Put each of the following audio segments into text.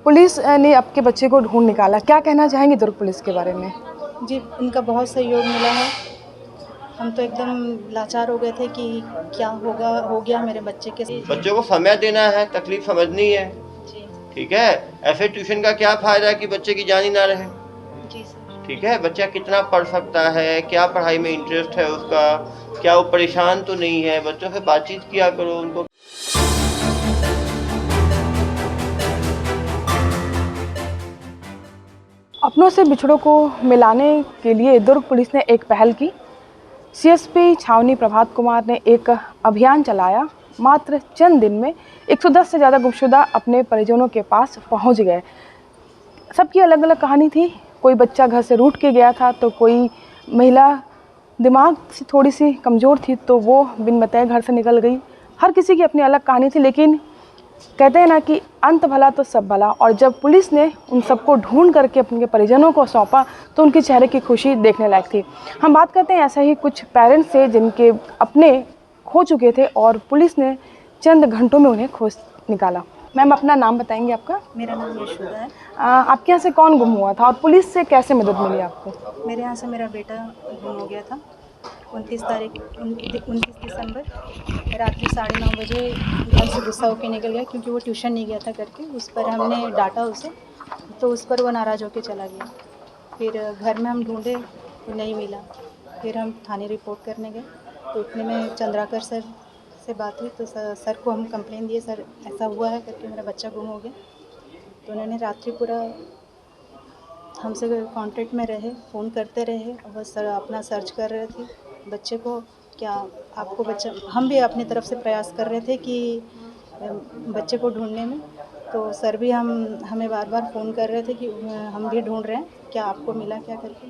Police ने आपके बच्चे को ढूंढ निकाला, क्या कहना चाहेंगे दुर्ग पुलिस के बारे में? जी, इनका बहुत सहयोग मिला है। हम तो एकदम लाचार हो गए थे कि क्या हो गया मेरे बच्चे के साथ। बच्चों को समय देना है, तकलीफ समझनी है। जी ठीक है, ऐसे ट्यूशन का क्या फायदा है कि बच्चे की जान ही ना रहे। जी सर। ठीक है, बच्चा कितना पढ़ सकता है, क्या पढ़ाई में इंटरेस्ट है उसका, क्या वो परेशान तो नहीं है। बच्चों से बातचीत किया करो उनको। अपनों से बिछड़ों को मिलाने के लिए दुर्ग पुलिस ने एक पहल की। सीएसपी छावनी प्रभात कुमार ने एक अभियान चलाया। मात्र चंद दिन में 110 से ज़्यादा गुमशुदा अपने परिजनों के पास पहुंच गए। सबकी अलग अलग कहानी थी। कोई बच्चा घर से रूठ के गया था, तो कोई महिला दिमाग से थोड़ी सी कमज़ोर थी तो वो बिन बताए घर से निकल गई। हर किसी की अपनी अलग कहानी थी, लेकिन कहते हैं ना कि अंत भला तो सब भला। और जब पुलिस ने उन सबको ढूंढ करके अपने परिजनों को सौंपा तो उनके चेहरे की खुशी देखने लायक थी। हम बात करते हैं ऐसा ही कुछ पेरेंट्स से जिनके अपने खो चुके थे और पुलिस ने चंद घंटों में उन्हें खोज निकाला। मैम, अपना नाम बताएंगे आपका? मेरा नाम यशोदा है। आपके यहाँ से कौन गुम हुआ था और पुलिस से कैसे मदद मिली आपको? मेरे यहाँ से मेरा बेटा गुम हो गया था 29 दिसंबर रात्रि 9:30 बजे। घर से गुस्सा होकर निकल गया क्योंकि वो ट्यूशन नहीं गया था करके। उस पर हमने डांटा उसे, तो उस पर वो नाराज़ होकर चला गया। फिर घर में हम ढूंढे तो नहीं मिला। फिर हम थाने रिपोर्ट करने गए तो इतने में चंद्राकर सर से बात हुई। तो सर को हम कंप्लेन दिए, सर ऐसा हुआ है करके मेरा बच्चा गुम हो गया। तो उन्होंने रात्रि पूरा हमसे कांटेक्ट में रहे, फ़ोन करते रहे और बस सर अपना सर्च कर रहे थे बच्चे को। क्या आपको बच्चा, हम भी अपनी तरफ से प्रयास कर रहे थे कि बच्चे को ढूंढने में। तो सर भी हमें बार बार फ़ोन कर रहे थे कि हम भी ढूंढ रहे हैं, क्या आपको मिला क्या करके।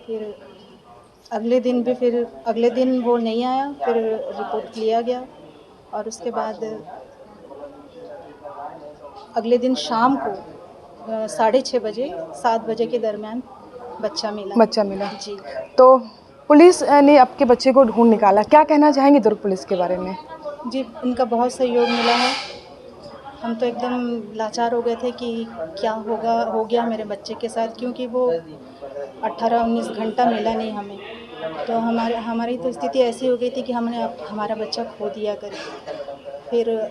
फिर अगले दिन वो नहीं आया। फिर रिपोर्ट लिया गया और उसके बाद अगले दिन शाम को 6:30 बजे 7 बजे के दरमियान बच्चा मिला। जी। तो पुलिस ने आपके बच्चे को ढूंढ निकाला, क्या कहना चाहेंगे दुर्ग पुलिस के बारे में? जी, इनका बहुत सहयोग मिला है। हम तो एकदम लाचार हो गए थे कि क्या हो गया मेरे बच्चे के साथ, क्योंकि वो 18-19 घंटा मिला नहीं हमें। तो हमारी तो स्थिति ऐसी हो गई थी कि हमने हमारा बच्चा खो दिया करके। फिर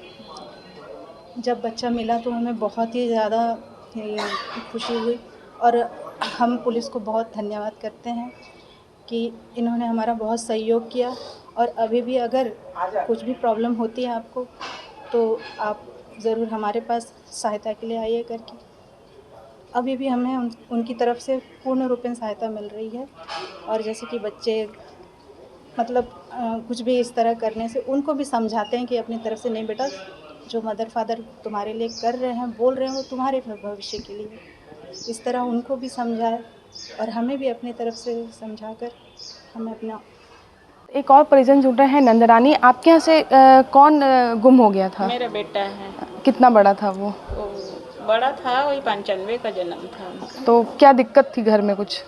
जब बच्चा मिला तो हमें बहुत ही ज़्यादा खुशी हुई और हम पुलिस को बहुत धन्यवाद करते हैं कि इन्होंने हमारा बहुत सहयोग किया। और अभी भी अगर कुछ भी प्रॉब्लम होती है आपको तो आप ज़रूर हमारे पास सहायता के लिए आइए करके। अभी भी हमें उनकी तरफ से पूर्ण रूपेण सहायता मिल रही है। और जैसे कि बच्चे मतलब कुछ भी इस तरह करने से उनको भी समझाते हैं कि अपनी तरफ से, नहीं बेटा, जो मदर फादर तुम्हारे लिए कर रहे हैं, बोल रहे हैं, वो तुम्हारे भविष्य के लिए। इस तरह उनको भी समझाए और हमें भी अपनी तरफ से समझाकर हमें अपना। एक और परिजन जुड़ रहे हैं, नंदरानी, आपके यहाँ से कौन गुम हो गया था? मेरा बेटा है। कितना बड़ा था वो? बड़ा था, वही 95 का जन्म था उनका। तो क्या दिक्कत थी घर में कुछ?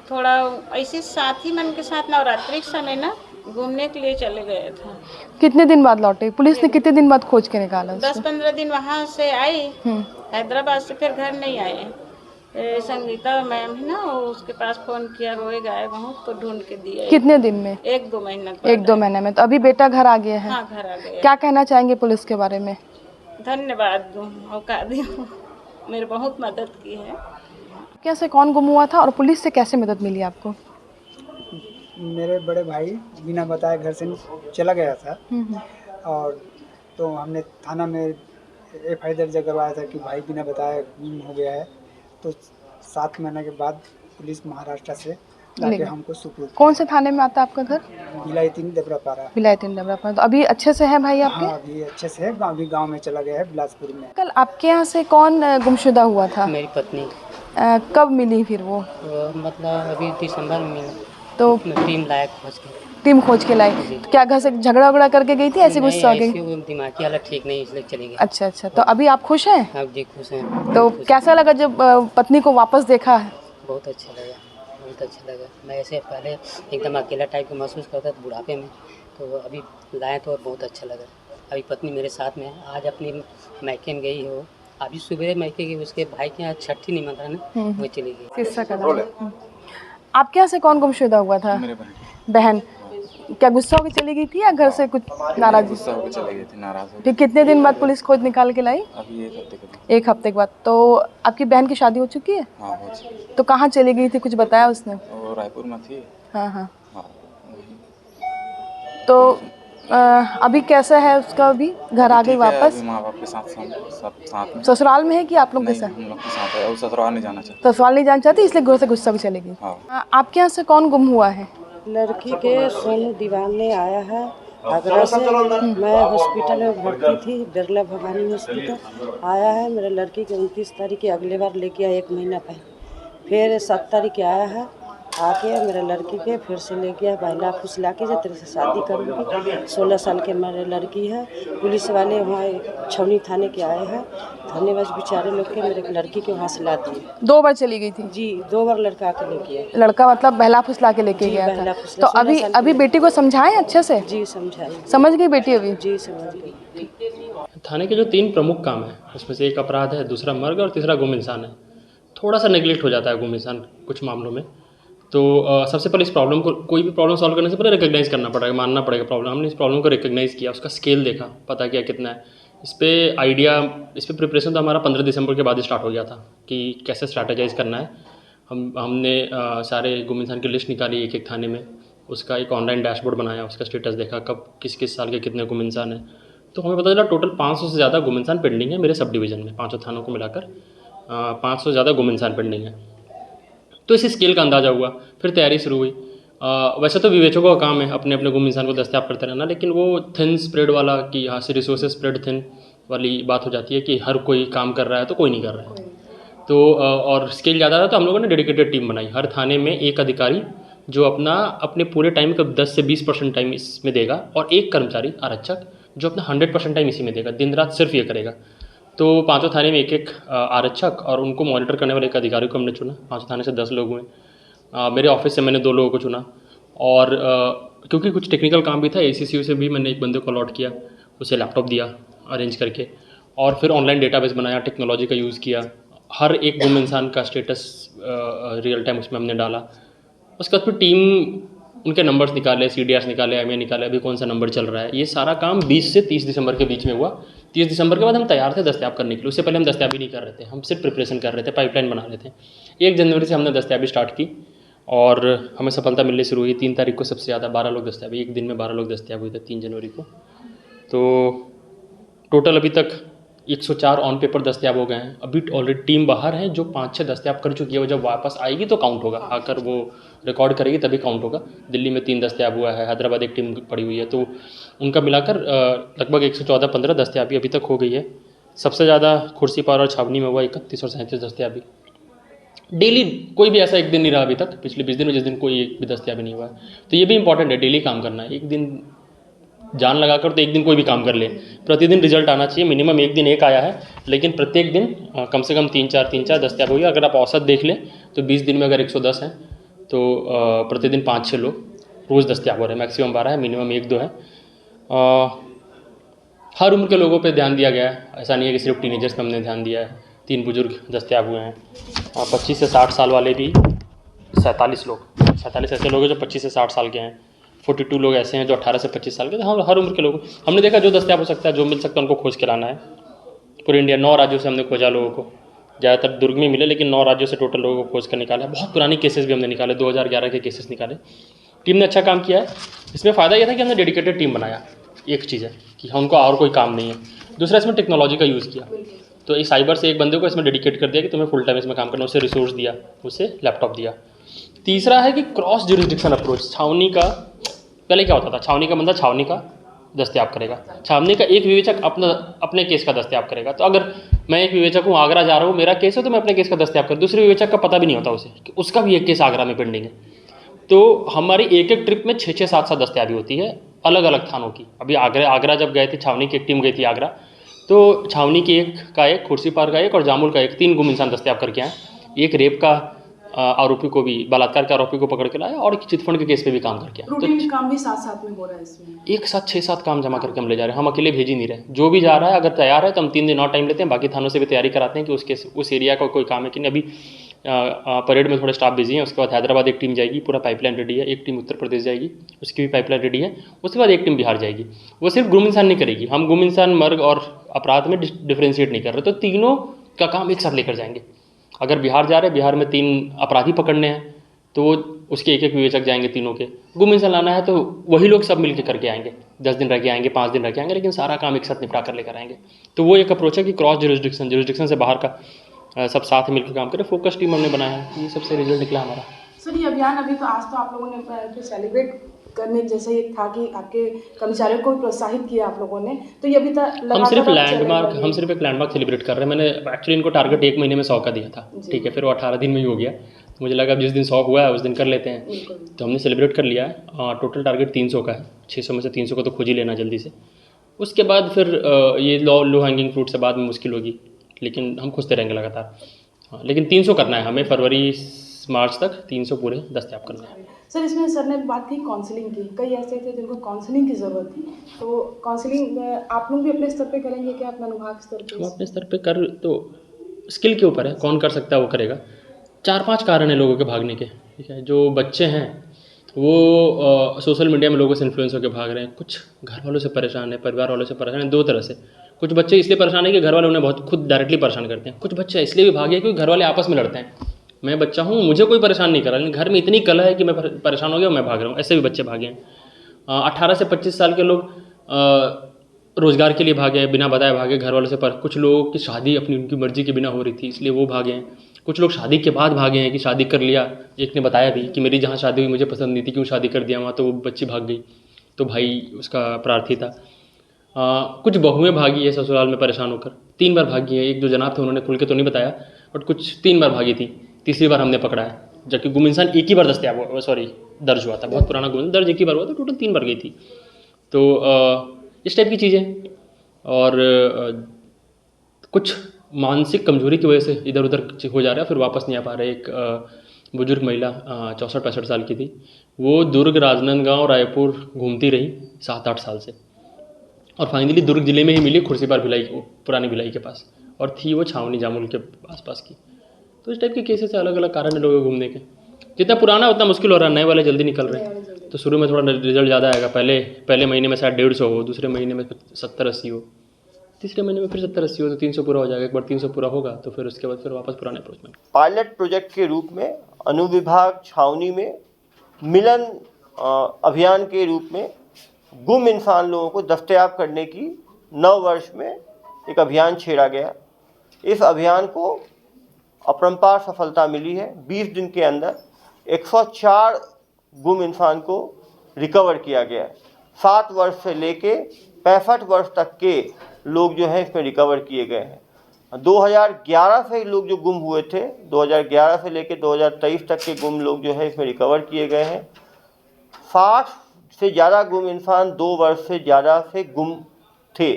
थोड़ा ऐसे साथी मन के साथ नवरात्रि के समय ना घूमने के लिए चले गए थे। कितने दिन बाद लौटे? पुलिस ने कितने दिन बाद खोज के निकाला उसको? 10-15 दिन वहाँ से आई हैदराबाद से, फिर घर नहीं आए। संगीता मैम है ना, उसके पास फ़ोन किया, रोए गायब हूँ, तो ढूंढ के दिया। कितने दिन में? 1-2 महीना। 1-2 महीने में। तो अभी बेटा घर आ गया है? हाँ, घर आ गया। क्या कहना चाहेंगे पुलिस के बारे में? धन्यवाद दूँ, मौका दिया, मेरी बहुत मदद की है। कैसे कौन गुम हुआ था और पुलिस से कैसे मदद मिली आपको? मेरे बड़े भाई बिना बताए घर से चला गया था और तो हमने थाना में FIR दर्ज करवाया था कि भाई बिना बताए गुम हो गया है। तो 7 महीने के बाद पुलिस महाराष्ट्र से लाके हमको सुपुर्द। कौन से थाने में आता है आपका घर? बिलायती देवरापारा। बिलायती देवरापारा। तो अभी अच्छे से है भाई आपके? हाँ, अभी अच्छे से है। अभी गाँव में चला गया है, बिलासपुर में। कल आपके यहाँ से कौन गुमशुदा हुआ था? मेरी पत्नी। कब मिली फिर वो? मतलब अभी दिसंबर में मिला। तो टीम लायक खोज के। टीम खोज के लाई? क्या घर से झगड़ा वगड़ा करके गई थी, ऐसे गुस्सा हो गई? दिमागी हालत ठीक नहीं, इसलिए चली गई। अच्छा। तो अभी आप खुश हैं? हाँ जी, खुश हैं। तो कैसा लगा जब पत्नी को वापस देखा? बहुत अच्छा लगा, बहुत अच्छा लगा। मैं ऐसे पहले एकदम अकेला टाइप का महसूस करता था बुढ़ापे में, तो अभी लाए तो बहुत अच्छा लगा। अभी पत्नी मेरे साथ में है। आज अपनी मैके में गई हो अभी सुबह मायके की उसके भाई के यहाँ छठी निमंत्रण है, वो चली गई। किस्सा का नाम। आपके यहाँ से कौन गुमशुदा हुआ था? मेरे बहन। क्या गुस्सा होकर चली गई थी या घर से कुछ नाराज? गुस्सा होकर चली गई थी, नाराज हो फिर कितने दिन बाद पुलिस खोज निकाल के लाई? अभी 1 हफ्ते के। 1 हफ्ते के बाद। तो आपकी बहन की शादी हो चुकी है? हाँ हो चुकी। तो कहाँ चली गई थी, कुछ बताया उसने? वो रायपुर में थी। हाँ हाँ। हाँ वही। तो अभी कैसा है उसका? अभी घर आ गई ठीक है, वापस? अभी माँ बाप के साथ सब साथ में। ससुराल में है कि आप लोग के नहीं, साथ? हम लोग के साथ है। वो ससुराल नहीं जाना चाहता। ससुराल नहीं जाना चाहती इसलिए घर से गुस्सा भी चली गई। हाँ। आपके यहाँ से कौन गुम हुआ है? लड़की के सोनू दीवाने आया है आगरा से। मैं हॉस्पिटल में भर्ती थी, बिरला भवानी हॉस्पिटल। आया है मेरे लड़की के 29 तारीख के अगले बार लेके आया, 1 महीना पहले। फिर 7 तारीख के आया है, आके मेरे लड़की के फिर से ले गया, बहला फुसला के जो तेरे से शादी करूँगी। 16 साल के मेरे लड़की है। पुलिस वाले वहाँ छवनी थाने के आए हैं, थाने बस बेचारे लोग के मेरे लड़की के वहाँ से ला दिए। 2 बार चली गई थी? जी 2 बार लड़का आके लेके आए। लड़का मतलब बहला फुसला के लेके जी, गया बहला था। फुसला। तो अभी बेटी को समझाएं अच्छे से? जी समझाइए। समझ गई बेटी अभी? जी समझ गई। थाने के जो 3 प्रमुख काम हैं उसमें से एक अपराध है, दूसरा मर्ग और तीसरा गुम इंसान है। थोड़ा सा नेग्लेक्ट हो जाता है गुम इंसान कुछ मामलों में। तो सबसे पहले इस प्रॉब्लम को, कोई भी प्रॉब्लम सॉल्व करने से पहले रिकग्नाइज़ करना पड़ेगा, मानना पड़ेगा प्रॉब्लम। हमने इस प्रॉब्लम को रिकग्नाइज़ किया, उसका स्केल देखा, पता किया कितना है। इस पे प्रिपरेशन तो हमारा 15 दिसंबर के बाद ही स्टार्ट हो गया था कि कैसे स्ट्रैटेजाइज़ करना है। हमने सारे गुम इंसान की लिस्ट निकाली एक थाने में, उसका एक ऑनलाइन डैशबोर्ड बनाया, उसका स्टेटस देखा, कब किस साल के कितने गुम इंसान हैं। तो हमें पता चला टोटल 500 से ज़्यादा गुम इंसान पेंडिंग है मेरे सब डिवीज़न में, 5 थानों को मिलाकर 500 से ज़्यादा गुम इंसान पेंडिंग है। तो इसी स्केल का अंदाज़ा हुआ, फिर तैयारी शुरू हुई। वैसे तो विवेचकों का काम है अपने अपने गुम इंसान को दस्तयाब करते रहना, लेकिन वो थिन स्प्रेड वाला कि यहाँ से रिसोर्सेज स्प्रेड थिन वाली बात हो जाती है कि हर कोई काम कर रहा है तो कोई नहीं कर रहा है। तो और स्केल ज़्यादा था तो हम लोगों ने डेडिकेटेड टीम बनाई। हर थाने में एक अधिकारी जो अपने पूरे टाइम का 10 से 20% टाइम इसमें देगा, और एक कर्मचारी आरक्षक जो अपना 100% टाइम इसी में देगा, दिन रात सिर्फ ये करेगा। तो 5 थाने में एक आरक्षक और उनको मॉनिटर करने वाले एक अधिकारी को हमने चुना। 5 थाने से 10 लोग हुए। मेरे ऑफिस से मैंने 2 लोगों को चुना, और क्योंकि कुछ टेक्निकल काम भी था, ACCU से भी मैंने एक बंदे को अलॉट किया, उसे लैपटॉप दिया अरेंज करके, और फिर ऑनलाइन डेटाबेस बनाया, टेक्नोलॉजी का यूज़ किया। हर एक गुम इंसान का स्टेटस रियल टाइम उसमें हमने डाला। उसके बाद फिर टीम उनके नंबर्स निकाले, CDRs निकाले, MA निकाले, अभी कौन सा नंबर चल रहा है। ये सारा काम 20 से 30 दिसंबर के बीच में हुआ। 30 दिसंबर के बाद हम तैयार थे दस्तयाब करने के लिए। उससे पहले हम दस्तयाबी नहीं कर रहे थे, हम सिर्फ प्रिपरेशन कर रहे थे, पाइपलाइन बना रहे थे। 1 जनवरी से हमने दस्तयाबी स्टार्ट की और हमें सफलता मिलनी शुरू हुई। 3 तारीख को सबसे ज़्यादा 12 लोग दस्तयाबी, एक दिन में 12 लोग दस्तयाब हुए थे 3 जनवरी को। तो टोटल अभी तक 104 ऑन पेपर दस्तयाब हो गए हैं। अभी ऑलरेडी टीम बाहर है जो 5-6 दस्तयाब कर चुकी है। वो जब वापस आएगी तो काउंट होगा, आकर वो रिकॉर्ड करेगी तभी काउंट होगा। दिल्ली में 3 दस्तयाब हुआ है, हैदराबाद एक टीम पड़ी हुई है, तो उनका मिलाकर लगभग 114-15 दस्तयाबी अभी तक हो गई है। सबसे ज़्यादा खुर्सीपार और छावनी में हुआ 31 और 37 दस्तयाबी। डेली कोई भी ऐसा एक दिन नहीं रहा अभी तक, पिछले 20 दिन में जिस दिन कोई एक भी दस्तयाबी नहीं हुआ है। तो ये भी इंपॉर्टेंट है, डेली काम करना है। एक दिन जान लगाकर तो एक दिन कोई भी काम कर ले, प्रतिदिन रिजल्ट आना चाहिए। मिनिमम एक दिन एक आया है, लेकिन प्रत्येक दिन कम से कम 3-4 दस्तयाब हुई है। अगर आप औसत देख लें तो 20 दिन में अगर 110 हैं तो प्रतिदिन 5-6 लोग रोज़ दस्तयाब हो रहे हैं। मैक्सिमम 12 है, मिनिमम 1-2 है। हर उम्र के लोगों पे ध्यान दिया गया है, ऐसा नहीं है कि सिर्फ टीनेजर्स पे हमने ध्यान दिया है। 3 बुजुर्ग दस्तयाब हुए हैं। 25 से 60 साल वाले भी 47 ऐसे लोग हैं जो 25 से 60 साल के हैं। 42 लोग ऐसे हैं जो 18 से 25 साल के। तो हम हर उम्र के लोग हमने देखा जो दस्तयाब हो सकता है, जो मिल सकता है उनको खोज के लाना है। पूरे इंडिया 9 राज्यों से हमने खोजा लोगों को, ज़्यादातर दुर्ग में मिले, लेकिन 9 राज्यों से टोटल लोगों को खोज कर निकाला है। बहुत पुरानी केसेस भी हमने निकाले, 2011 के केसेस निकाले। टीम ने अच्छा काम किया है। इसमें फ़ायदा यह था कि हमने डेडिकेटेड टीम बनाया। एक चीज़ है कि उनको और कोई काम नहीं है। दूसरा, इसमें टेक्नोलॉजी का यूज़ किया। तो इस साइबर से एक बंदे को इसमें डेडिकेट कर दिया कि तुम्हें फुल टाइम इसमें काम करना, उसे रिसोर्स दिया, उसे लैपटॉप दिया। तीसरा है कि क्रॉस ज्यूरिसडिक्शन अप्रोच। छावनी का पहले क्या होता था, छावनी का बंदा छावनी का दस्तयाब करेगा, छावनी का एक विवेचक अपने केस का दस्तयाब करेगा। तो अगर मैं एक विवेचक हूँ, आगरा जा रहा हूँ, मेरा केस है तो मैं अपने केस का दस्तयाब करूँ। दूसरे विवेचक का पता भी नहीं होता उसे कि उसका भी एक केस आगरा में पेंडिंग है। तो हमारी एक ट्रिप में 6-6, 7-7 दस्तयाबी होती है अलग अलग थानों की। अभी आगरा जब गए थे, छावनी की एक टीम गई थी आगरा, तो छावनी की एक, खुर्सीपार का एक और जामुल का एक, 3 गुम इंसान दस्तयाब करके आए। एक रेप का आरोपी को भी, बलात्कार के आरोपी को पकड़ के लाया और चिटफंड के केस पे भी काम करके आया। रूटीन काम भी साथ साथ में हो रहा है इसमें, एक साथ 6-7 काम जमा करके हम ले जा रहे हैं, हम अकेले भेज ही नहीं रहे। जो भी जा रहा है अगर तैयार है तो हम 3 दिन और टाइम लेते हैं, बाकी थानों से भी तैयारी कराते हैं कि उस एरिया का कोई काम है कि नहीं। अभी परेड में थोड़े स्टाफ बिजी हैं, उसके बाद हैदराबाद एक टीम जाएगी, पूरा पाइपलाइन रेडी है, एक टीम उत्तर प्रदेश जाएगी, उसकी भी पाइपलाइन रेडी है, उसके बाद एक टीम बिहार जाएगी। वो सिर्फ गुम इंसान नहीं करेगी, हम गुम इंसान, मर्ग और अपराध में डिफ्रेंशिएट नहीं कर रहे, तो तीनों का काम एक साथ लेकर जाएंगे। अगर बिहार जा रहे हैं, बिहार में 3 अपराधी पकड़ने हैं तो उसके एक विवेचक जाएंगे तीनों के। गुम इंसान लाना है तो वही लोग सब मिलकर करके आएंगे, 10 दिन रह के आएंगे, 5 दिन रह के आएंगे, लेकिन सारा काम एक साथ निपटा कर लेकर आएंगे। तो वो एक अप्रोच है कि क्रॉस जुरिस्डिक्शन से बाहर का सब साथ मिलकर काम करें। फोकस टीम हमने बनाया है, ये सबसे रिजल्ट निकला हमारा। सर ये अभियान अभी तो आज तो आप लोगों ने सेलिब्रेट करने जैसा ही था कि आपके कर्मचारियों को प्रोत्साहित किया आप लोगों ने, तो ये अभी तक हम सिर्फ एक लैंडमार्क सेलिब्रेट कर रहे हैं। मैंने एक्चुअली इनको टारगेट 1 महीने में 100 का दिया था, ठीक है, फिर वो 18 दिन में ही हो गया। तो मुझे लगा अब जिस दिन 100 हुआ है उस दिन कर लेते हैं, तो हमने सेलिब्रेट कर लिया है। टोटल टारगेट 300 का है, 600 में से 300 का तो खोज ही लेना जल्दी से। उसके बाद फिर ये लो हैंगिंग फ्रूट से बाद में मुश्किल होगी, लेकिन हम खोजते रहेंगे लगातार। लेकिन 300 करना है हमें, फरवरी मार्च तक 300 पूरे दस्तयाब करना है। सर इसमें सर ने बात की काउंसलिंग की, कई ऐसे थे जिनको काउंसलिंग की ज़रूरत थी, तो काउंसलिंग आप लोग भी अपने स्तर पे करेंगे क्या, अपने अनुभाग स्तर पे? हम अपने स्तर पे कर, तो स्किल के ऊपर है, कौन कर सकता है वो करेगा। 4-5 कारण है लोगों के भागने के, ठीक है। जो बच्चे हैं वो सोशल मीडिया में लोगों से इन्फ्लुएंस होकर भाग रहे हैं, कुछ घर वालों से परेशान है, परिवार वालों से परेशान है। 2 तरह से, कुछ बच्चे इसलिए परेशान है कि घर वाले उन्हें बहुत खुद डायरेक्टली परेशान करते हैं, कुछ बच्चे इसलिए भी भागे क्योंकि घर वाले आपस में लड़ते हैं। मैं बच्चा हूँ, मुझे कोई परेशान नहीं कर रहा, लेकिन घर में इतनी कलह है कि मैं परेशान हो गया, मैं भाग रहा हूँ। ऐसे भी बच्चे भागे हैं। 18 से 25 साल के लोग रोज़गार के लिए भागे, बिना बताए भागे घर वालों से। कुछ लोगों की शादी अपनी उनकी मर्जी के बिना हो रही थी, इसलिए वो भागे हैं। कुछ लोग शादी के बाद भागे हैं कि शादी कर लिया, एक ने बताया भी कि मेरी जहाँ शादी हुई मुझे पसंद नहीं थी, क्यों शादी कर दिया वहाँ, तो वो बच्ची भाग गई, तो भाई उसका प्रार्थी था। कुछ बहुएँ भागी है ससुराल में परेशान होकर, 3 बार भागी है। एक जो जनाब थे उन्होंने खुल के तो नहीं बताया, बट कुछ 3 बार भागी थी, तीसरी बार हमने पकड़ा है। जबकि गुम इंसान एक ही बार दर्ज हुआ था, बहुत पुराना गुम दर्ज एक ही बार हुआ था, टोटल 3 बार गई थी। तो इस टाइप की चीज़ें, और कुछ मानसिक कमजोरी की वजह से इधर उधर हो जा रहा है, फिर वापस नहीं आ पा रहे। एक बुजुर्ग महिला 64-65 साल की थी, वो दुर्ग, राजनांदगांव, रायपुर घूमती रही 7-8 साल से, और फाइनली दुर्ग जिले में ही मिली, खुर्सीपार भिलाई, पुरानी भिलाई के पास, और थी वो छावनी जामुल के आसपास की। तो इस टाइप के केसेस से अलग अलग कारण है लोगों को घूमने के। जितना पुराना उतना मुश्किल हो रहा है, नए वाले जल्दी निकल रहे हैं। तो शुरू में थोड़ा रिजल्ट ज़्यादा आएगा, पहले महीने में शायद 150 हो, दूसरे महीने में 70-80 हो, तीसरे महीने में फिर 70-80 हो, तो 300 पूरा हो जाएगा। एक बार 300 पूरा होगा तो फिर उसके बाद फिर वापस पुराने अप्रोच में। पायलट प्रोजेक्ट के रूप में अनुविभाग छावनी में मिलन अभियान के रूप में गुम इंसान लोगों को दस्तयाब करने की नव वर्ष में एक अभियान छेड़ा गया। इस अभियान को अपरंपार सफलता मिली है। 20 दिन के अंदर 104 गुम इंसान को रिकवर किया गया है। 7 वर्ष से लेके 65 वर्ष तक के लोग जो हैं इसमें रिकवर किए गए हैं। 2011 से लोग जो गुम हुए थे, 2011 से लेके 2023 तक के गुम लोग जो है इसमें रिकवर किए गए हैं। 60 से ज़्यादा गुम इंसान 2 वर्ष से ज़्यादा से गुम थे।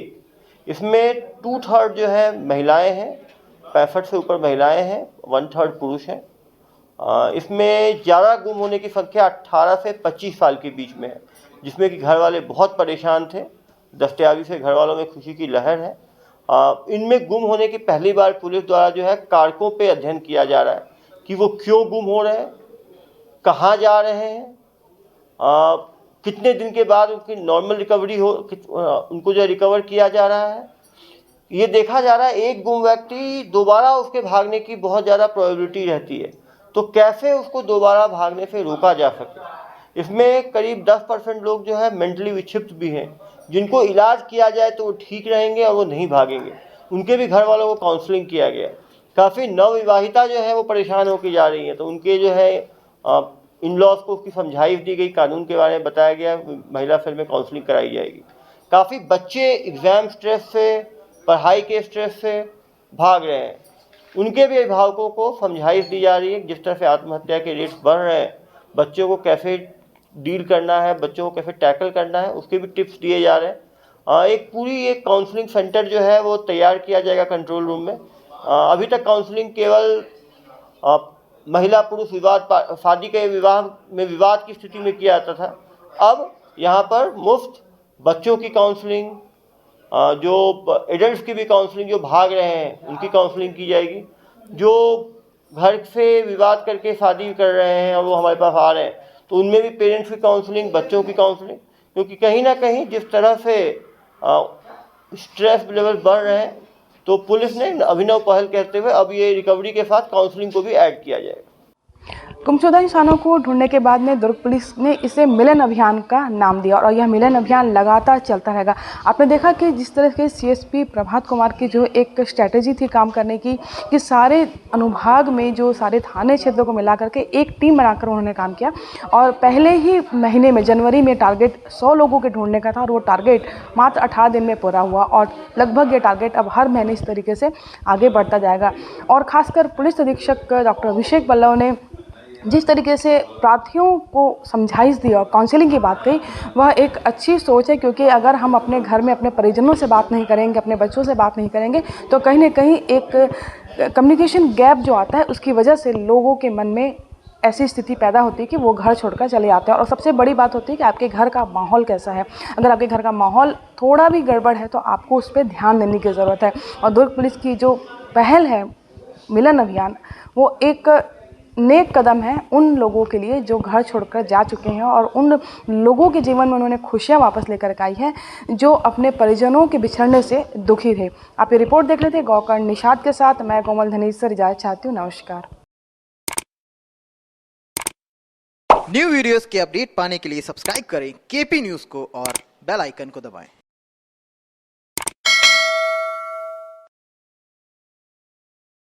इसमें 2/3 जो है महिलाएं हैं, 65 से ऊपर महिलाएं हैं, 1/3 पुरुष हैं। इसमें ज़्यादा गुम होने की संख्या 18 से 25 साल के बीच में है, जिसमें कि घर वाले बहुत परेशान थे। दस्तयाबी से घर वालों में खुशी की लहर है। इनमें गुम होने की पहली बार पुलिस द्वारा जो है कारकों पे अध्ययन किया जा रहा है कि वो क्यों गुम हो रहे हैं, कहाँ जा रहे हैं, कितने दिन के बाद उनकी नॉर्मल रिकवरी हो, उनको जो रिकवर किया जा रहा है। ये देखा जा रहा है एक गुम व्यक्ति दोबारा उसके भागने की बहुत ज़्यादा प्रोबेबिलिटी रहती है, तो कैसे उसको दोबारा भागने से रोका जा सके। इसमें करीब 10% लोग जो है मेंटली विक्षिप्त भी हैं, जिनको इलाज किया जाए तो वो ठीक रहेंगे और वो नहीं भागेंगे। उनके भी घर वालों को काउंसलिंग किया गया। काफ़ी नवविवाहिता जो है वो परेशान होकर जा रही हैं, तो उनके जो है इन लॉज को उसकी समझाइश दी गई, कानून के बारे में बताया गया, महिला सेल में काउंसलिंग कराई जाएगी। काफ़ी बच्चे एग्ज़ाम स्ट्रेस से, पढ़ाई के स्ट्रेस से भाग रहे हैं, उनके भी अभिभावकों को समझाइश दी जा रही है। जिस तरह से आत्महत्या के रेट्स बढ़ रहे हैं, बच्चों को कैसे डील करना है, बच्चों को कैसे टैकल करना है, उसके भी टिप्स दिए जा रहे हैं। एक काउंसलिंग सेंटर जो है वो तैयार किया जाएगा कंट्रोल रूम में। अभी तक काउंसलिंग केवल महिला पुरुष शादी के विवाह में विवाद की स्थिति में किया जाता था। अब यहाँ पर मुफ्त बच्चों की काउंसलिंग, जो एडल्ट की भी काउंसलिंग, जो भाग रहे हैं उनकी काउंसलिंग की जाएगी। जो घर से विवाद करके शादी कर रहे हैं और वो हमारे पास आ रहे हैं तो उनमें भी पेरेंट्स की काउंसलिंग, बच्चों की काउंसलिंग, क्योंकि कहीं ना कहीं जिस तरह से स्ट्रेस लेवल बढ़ रहे हैं तो पुलिस ने अभिनव पहल करते हुए अब ये रिकवरी के साथ काउंसलिंग को भी ऐड किया जाएगा। गुमशुदा इंसानों को ढूंढने के बाद में दुर्ग पुलिस ने इसे मिलन अभियान का नाम दिया और यह मिलन अभियान लगातार चलता रहेगा। आपने देखा कि जिस तरह के सीएसपी प्रभात कुमार की जो एक स्ट्रैटेजी थी काम करने की, कि सारे अनुभाग में जो सारे थाने क्षेत्रों को मिला करके एक टीम बनाकर उन्होंने काम किया और पहले ही महीने में जनवरी में टारगेट 100 लोगों के ढूंढने का था और वो टारगेट मात्र 18 दिन में पूरा हुआ और लगभग ये टारगेट अब हर महीने इस तरीके से आगे बढ़ता जाएगा। और ख़ासकर पुलिस अधीक्षक डॉक्टर अभिषेक बल्लव ने जिस तरीके से प्रार्थियों को समझाइश दी और काउंसलिंग की बात कही, वह एक अच्छी सोच है, क्योंकि अगर हम अपने घर में अपने परिजनों से बात नहीं करेंगे, अपने बच्चों से बात नहीं करेंगे तो कहीं ना कहीं एक कम्युनिकेशन गैप जो आता है उसकी वजह से लोगों के मन में ऐसी स्थिति पैदा होती है कि वो घर छोड़कर चले जाते हैं। और सबसे बड़ी बात होती है कि आपके घर का माहौल कैसा है। अगर आपके घर का माहौल थोड़ा भी गड़बड़ है तो आपको उस पर ध्यान देने की ज़रूरत है। और दुर्ग पुलिस की जो पहल है मिलन अभियान, वो एक नेक कदम है उन लोगों के लिए जो घर छोड़कर जा चुके हैं और उन लोगों के जीवन में उन्होंने खुशियां वापस लेकर आई हैं जो अपने परिजनों के बिछड़ने से दुखी थे। आप ये रिपोर्ट देख लेते हैं गौकर्ण निषाद के साथ। मैं कोमल धनीश से इजाज़त चाहती हूँ। नमस्कार। न्यू वीडियोस के अपडेट पाने के लिए सब्सक्राइब करें केपी न्यूज़ को और बेल आइकन को दबाएं।